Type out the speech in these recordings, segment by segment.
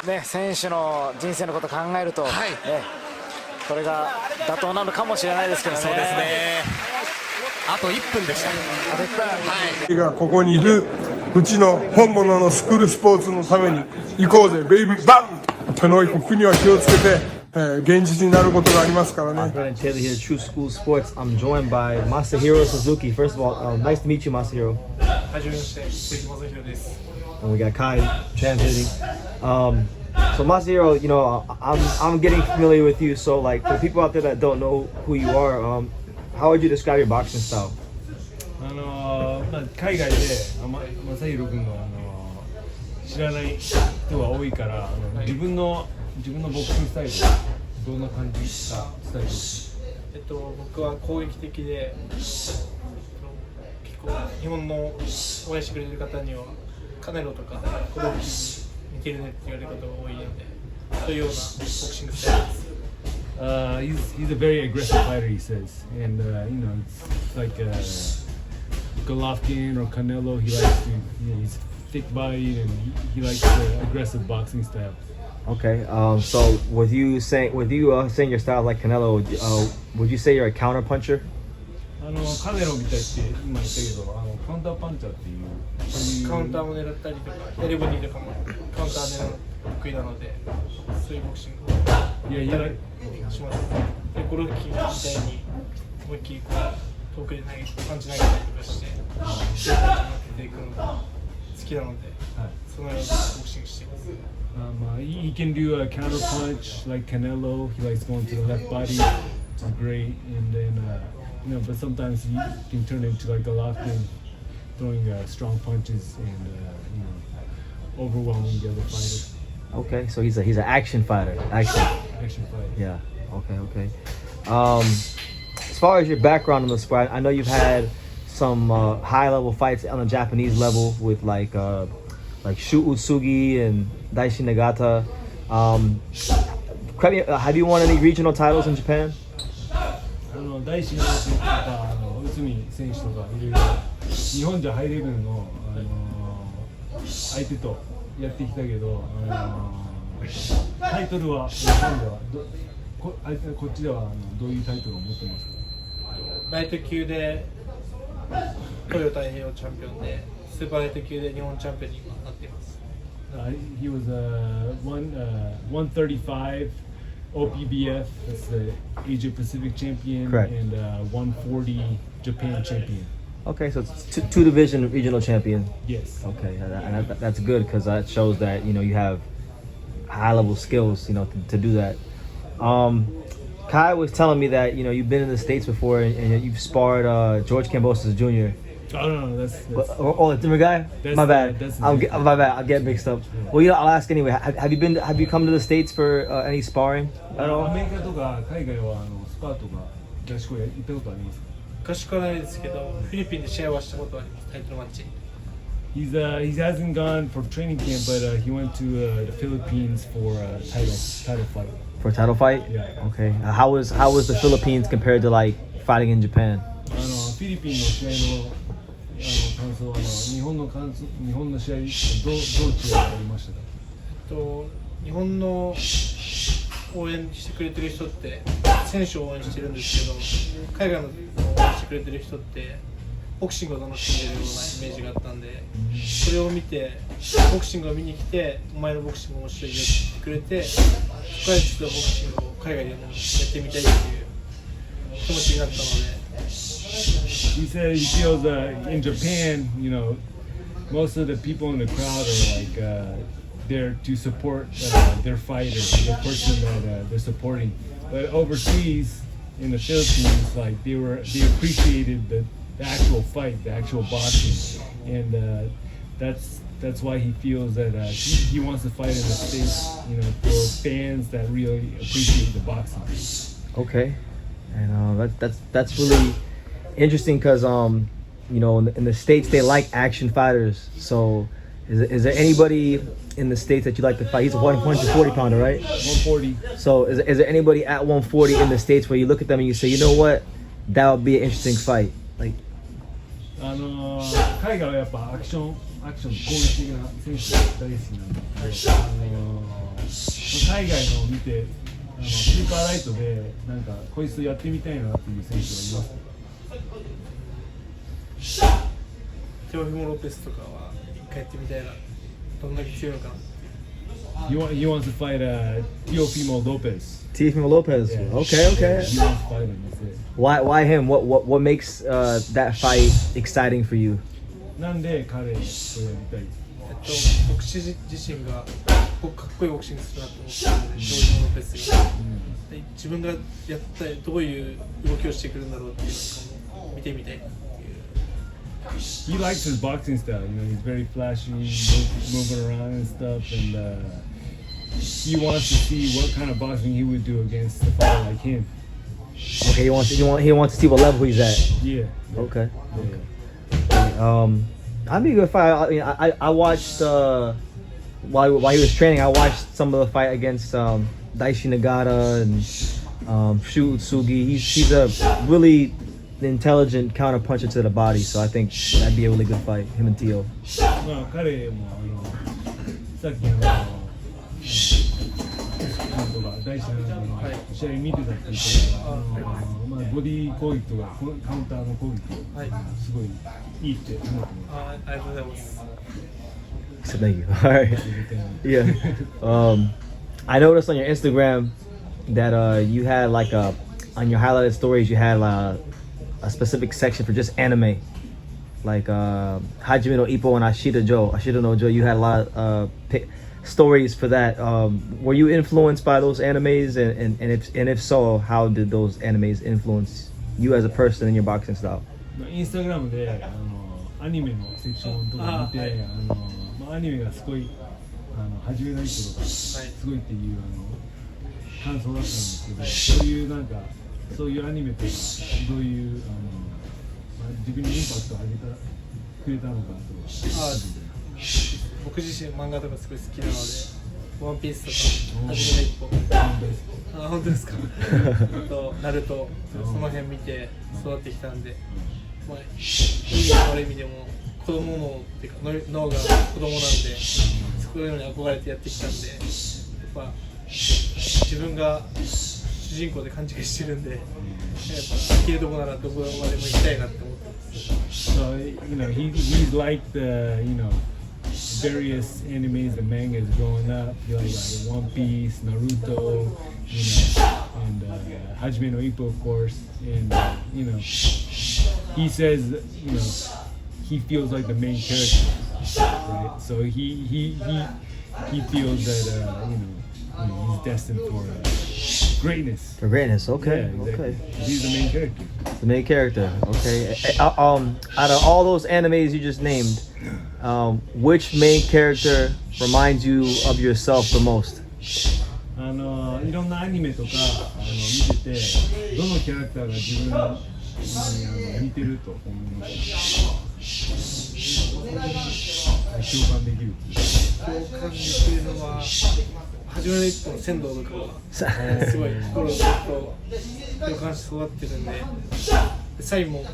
ね、選手の人生のことを考えると、これが妥当なのかもしれないですけどね。そうですね。あと1分でした。あと1分。がここにいるうちの本物のスクールスポーツのために行こうぜベイビーバン手の国は気をつけて、現実になることがありますからね。Taylor here, True School Sports. I'm joined by Masahiro Suzuki. First of all, nice to meet you, Masahiro. And we got Kai translating. So Masahiro, you know, I'm getting familiar with you. So like for people out there that don't know who you are, how would you describe your boxing style? 海外で正弘君の知らない人が多いから自分のボクシングスタイルどんな感じしたスタイルです？僕は攻撃的で結構日本の応援してくれる方にはカネロとかコロッキに似てるねって言われる方が多いのでそういうようなボクシングスタイルです。He's a very aggressive fighter, he says, and you know, it's like Golovkin or Canelo. He likes to, you know, he's thick-bodied and he likes the aggressive boxing style. Okay, so with you saying your style like Canelo, would you say you're a counter puncher? カネロみたいって今言ったけど、カウンターパンチャーっていうカウンターも狙ったりとか、エレボディとかもカウンター狙う得意なので、そういうボクシングをやったりします。で、コロッキーみたいに思いっきり遠くでパンチ投げたりとかして、シュートに当てていくのが好きなので、そのようなボクシングしています。He can do a counter punch like Canelo. He likes going to the left body, which is great. And then, you know, but sometimes he can turn into like Golovkin, throwing strong punches and you know, overwhelming the other fighter. Okay, so he's an action fighter. Action fighter. Yeah. Okay. As far as your background in the sport, I know you've had some high-level fights on the Japanese level with like Shu Utsuki and Daishi Nagata. Have you won any regional titles in Japan? 大志の選手とか内海選手とかいろいろ日本じゃハイレベルの、相手とやってきたけど、タイトルは日本ではこっちではどういうタイトルを持ってますか？ライト級でトヨタ太平洋チャンピオンでスーパーライト級で日本チャンピオンになっています。He was 135 OPBF, that's the Asia Pacific champion. Correct. And 140 Japan champion. Okay, so it's two division regional champion. Yes. Okay, that's good because that shows that you know you have high level skills, you know, to do that. Kai was telling me that you know you've been in the States before and you've sparred George Kambosos Jr. Oh no, that's the different guy. My bad. My bad. I'll get mixed up. Yeah. Well, you know, I'll ask anyway. Have you come to the States for any sparring at all? アメリカとか海外はスパーとか合宿へ行ったことありますか？合宿はないですけど、フィリピンで試合はしたことあります。タイトルマッチ。He hasn't gone for training camp, but he went to the Philippines for a title fight. For a title fight? Yeah. Okay. How was the Philippines compared to like fighting in Japan? フィリピンの試合の感想日本の試合どう違いありましたか？日本の応援してくれてる人って選手を応援してるんですけど、海外の応援してくれてる人ってボクシングを楽しんでるようなイメージがあったんで、それを見てボクシングを見に来てお前のボクシング面白いよって言ってくれて、そこからちょっとボクシングを海外でもやってみたいっていう気持ちになったので。He said he feels in Japan, you know, most of the people in the crowd are like there to support their fighter, the person that they're supporting. But overseas in the Philippines, like they appreciated the actual fight, the actual boxing, and that's why he feels that he wants to fight in the States, you know, for fans that really appreciate the boxing. Okay, and that's really interesting because you know, in the States they like action fighters. So is there anybody in the States that you like to fight? He's a 140 pounder, right? 140. So is there anybody at 140 in the States where you look at them and you say, you know what, that would be an interesting fight? Like, 海外はやっぱアクション攻撃的な選手が大好きなんで、海外のを見てスーパーライトでなんかこいつやってみたいなっていう選手がいます。テオフィモ・ロペスとかは一回やってみたいな。どんだけ強いのかな。He wants to fight Teofimo Lopez. Teofimo Lopez. Yeah. Okay. Yeah, he wants to fight him. That's it. Why him? What makes that fight exciting for you? なんで彼とやりたい？僕自身がかっこいいボクシングするなと思ってるので、テオフィモ・ロペスが、自分がやったらどういう動きをしてくるんだろうっていうのを見てみたい。He likes his boxing style. You know, he's very flashy, moving around and stuff, and he wants to see what kind of boxing he would do against a fighter like him. Okay, he wants to see what level he's at. Yeah. Okay. Yeah. I'd be a good fight. I mean, I watched while he was training. I watched some of the fight against Daishi Nagata and Shu Utsuki. He's a really intelligent counter puncher to the body, so I think that'd be a really good fight. Him and Teo. まあ彼もさっきの大事な試合見てたっていうか、まあボディ攻撃とかカウンターの攻撃すごいいいって思ってます。ありがとうございます。So thank you. All right. Yeah. I noticed on your Instagram that you had like on your highlighted stories you had a specific section for just anime, like Hajime No Ippo and Ashita No Joe. You had a lot of stories for that. Were you influenced by those animes, and if so, how did those animes influence you as a person in your boxing style? インスタグラムでアニメのセクションとか見て、まあアニメがすごい初めの一歩とかすごいっていう感想だったんですけど、そういうアニメとかどういう自分にインパクトをくれたのかと。僕自身漫画とかすごい好きなので、ワンピースとか、はじめの一歩。本当ですか。とナルト、その辺見て育ってきたんで、まあいい意味でも悪い意味でも子供のっていうか脳が子供なんで、そういうのに憧れてやってきたんで、やっぱ自分が主人公で勘違いしてるんで、やっぱできるとこならどこまでも行きたいなって思ってます。So you know he's like the various animes and mangas growing up. He like One Piece, Naruto, you know, and Hajime No Ippo, of course. And you know, he says, you know, he feels like the main character, right? So he feels that you know he's destined for greatness. For greatness, okay, Yeah, exactly. okay. He's the main character. The main character, okay. Out of all those animes you just named, which main character reminds you of yourself the most? いろんなアニメとか見てて、どのキャラクターが自分に似てると思います。共感できる。共感できるのは初めの一歩の仙道とかはすごい心をずっと共感して育ってるんで、サインも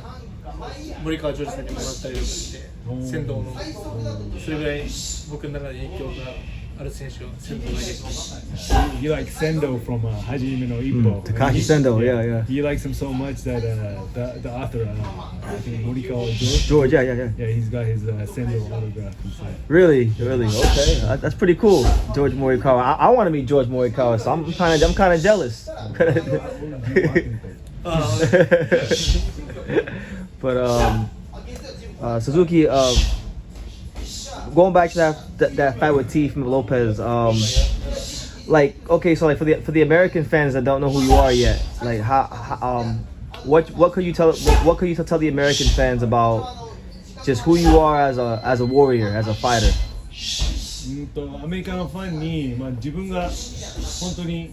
森川ジョージさんにもらったりとかして、仙道のそれぐらい僕の中で影響がある選手は仙道だけです。He likes Sendo from Hajime No Ippo. Takashi Sendo, yeah. He likes him so much that the author, I think Morikawa George. George, yeah. Yeah, he's got his Sendo autograph inside. Really, okay. That's pretty cool. George Morikawa. I want to meet George Morikawa, so I'm kind of jealous. But Suzuki, going back to that fight with Teofimo Lopez, like, okay, so like for the American fans that don't know who you are yet, like what could you tell the American fans about just who you are as a warrior, as a fighter? アメリカのファンに、自分が本当に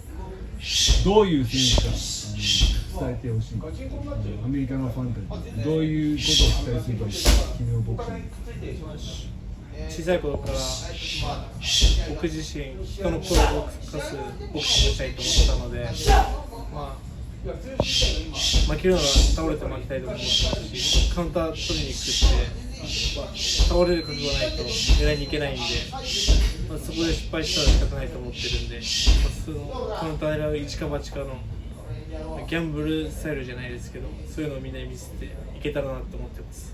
どういう選手か伝えてほしい。アメリカのファンたちにどういうことを伝えすればいいか、君のボクシング。小さい頃から、僕自身人の声を動かすボクシングしたいと思ったので、負けるなら倒れて負けたいと思ってますし、カウンター取りに行くって、倒れる覚悟がないと狙いに行けないんで、そこで失敗したら仕方ないと思ってるんで、そのカウンター狙う一か八かのギャンブルスタイルじゃないですけど、そういうのをみんなに見せていけたらなと思ってます。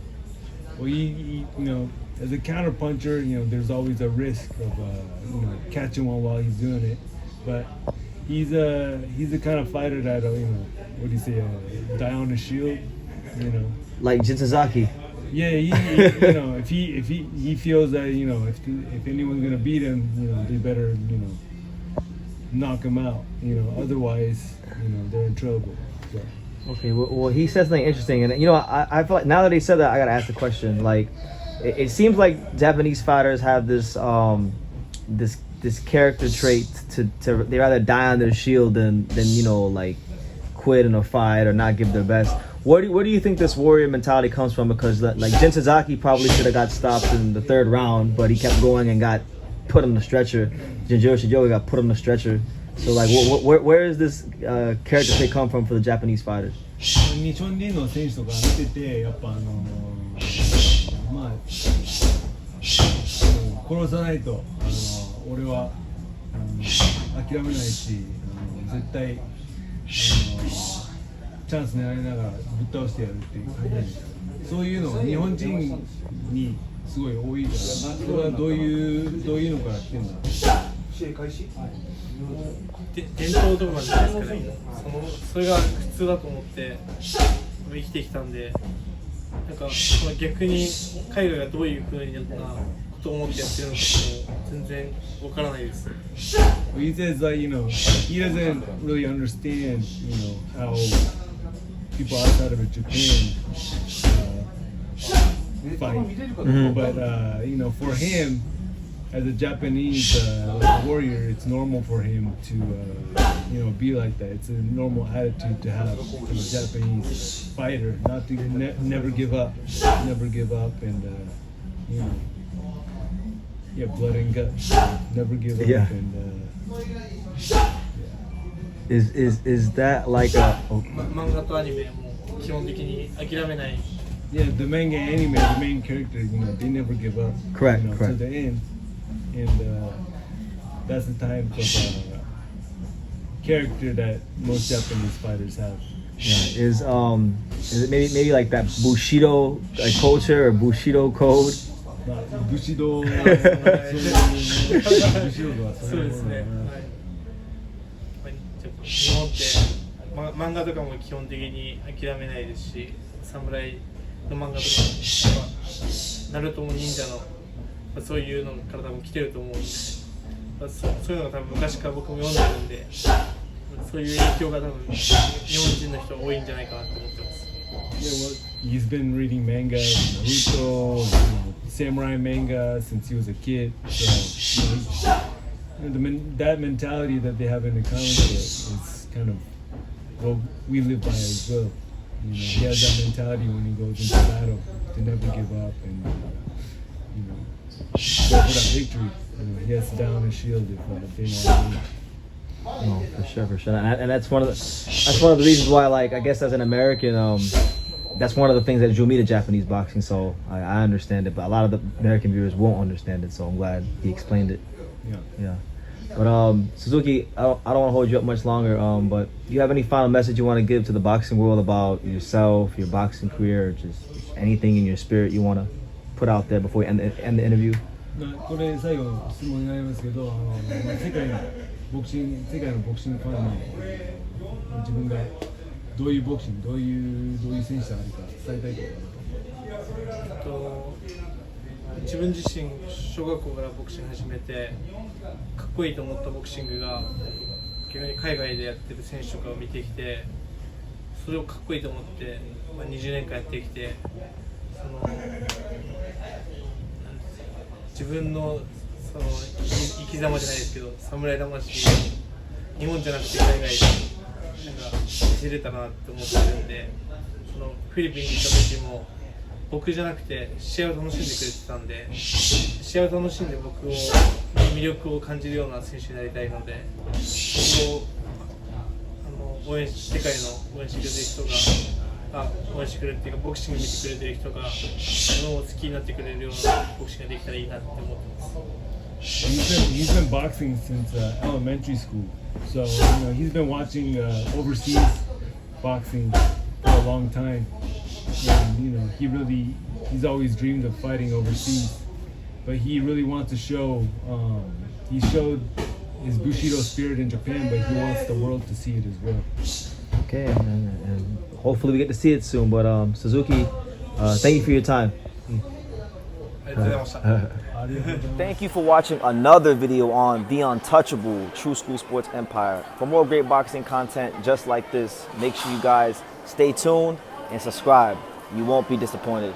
Well, you know, as a counterpuncher, you know, there's always a risk of, you know, catching one while he's doing it. But he's the kind of fighter that, you know, what do you say, die on the shield, you know. Like Jinsazaki. Yeah, you know, if he feels that, you know, if anyone's gonna beat him, you know, they better, you know, knock him out. You know, otherwise, you know, they're in trouble. So. Okay, well, he said something interesting, and you know, I feel like now that he said that, I gotta ask the question. Like, it seems like Japanese fighters have this this character trait to they rather die on their shield than you know, like quit in a fight or not give their best. Where do you think this warrior mentality comes from? Because like Jinsazaki probably should have got stopped in the third round, but he kept going and got put on the stretcher. Jinjiro Shijoga got put on the stretcher. So like, where is this character trait come from for the Japanese fighters? 日本人の選手とか見てて、やっぱ殺さないと俺は諦めないし、絶対チャンス狙いながらぶっ倒してやるっていう感じ。そういうのは日本人にすごい多いから、それはどういうのから来てるんだろう。試合開始。伝統とかじゃないですかね。それが普通だと思って生きてきたんで、なんか逆に海外がどういう風なことを思ってやってるのかも全然わからないです。He says that, you know, he doesn't really understand, you know, how people outside of Japan fight. But you know, for him, as a Japanese warrior, it's normal for him to, you know, be like that. It's a normal attitude to have as a Japanese fighter, not to never give up, and you know, yeah, blood and guts, never give up, Yeah. and Is that like a? 漫画とアニメも基本的に諦めない。Yeah, the manga anime, the main character, you know, they never give up. Correct, you know, correct. To the end, and that's the type of character that most Japanese fighters have. Yeah, is it maybe like that Bushido culture or Bushido code? Bushido. そうですね。日本って漫画とかも基本的に諦めないですし、侍の漫画とかナルトも忍者のそういうのから多分来てると思うんで、そういうのが多分昔から僕も読んでるんで、そういう影響が多分日本人の人多いんじゃないかなと思ってます。Yeah, well, he's been reading manga, Naruto, you know, samurai manga since he was a kid. So, you know, that mentality that they have in the comic book is kind of what we live by as well. You know, he has that mentality when he goes into battle to never give up and you know, go for that victory. You know, he has to down his shield if they not lose. Oh, for sure, and that's one of the reasons why, like, I guess as an American, that's one of the things that drew me to Japanese boxing. So I understand it, but a lot of the American viewers won't understand it. So I'm glad he explained it. Yeah. But Suzuki, I don't want to hold you up much longer. But do you have any final message you want to give to the boxing world about yourself, your boxing career, or just anything in your spirit you want to put out there before we end the interview? これ最後の質問になりますけど、世界のボクシングファンに自分がどういうボクシング、どういう選手であるか伝えたいことがあると。自分自身小学校からボクシング始めてかっこいいと思ったボクシングが逆に海外でやってる選手とかを見てきてそれをかっこいいと思って、20年間やってきて自分の生き様じゃないですけど侍魂を日本じゃなくて海外で見せれたなって思ってるんでフィリピンに行った時も僕じゃなくて試合を楽しんでくれてたんで試合を楽しんで僕に魅力を感じるような選手になりたいのでそれを世界の応援してくれてる人が応援してくれるっていうかボクシング見てくれてる人が自分を好きになってくれるようなボクシングができたらいいなって思ってます。He's been boxing since elementary school, so he's been watching overseas boxing for a long time. And he's always dreamed of fighting overseas, but he really wants to show. He showed his Bushido spirit in Japan, but he wants the world to see it as well. Okay, and hopefully we get to see it soon. But Suzuki, thank you for your time. Thank you for watching another video on the untouchable True School Sports Empire. For more great boxing content just like this, make sure you guys stay tuned and subscribe. You won't be disappointed.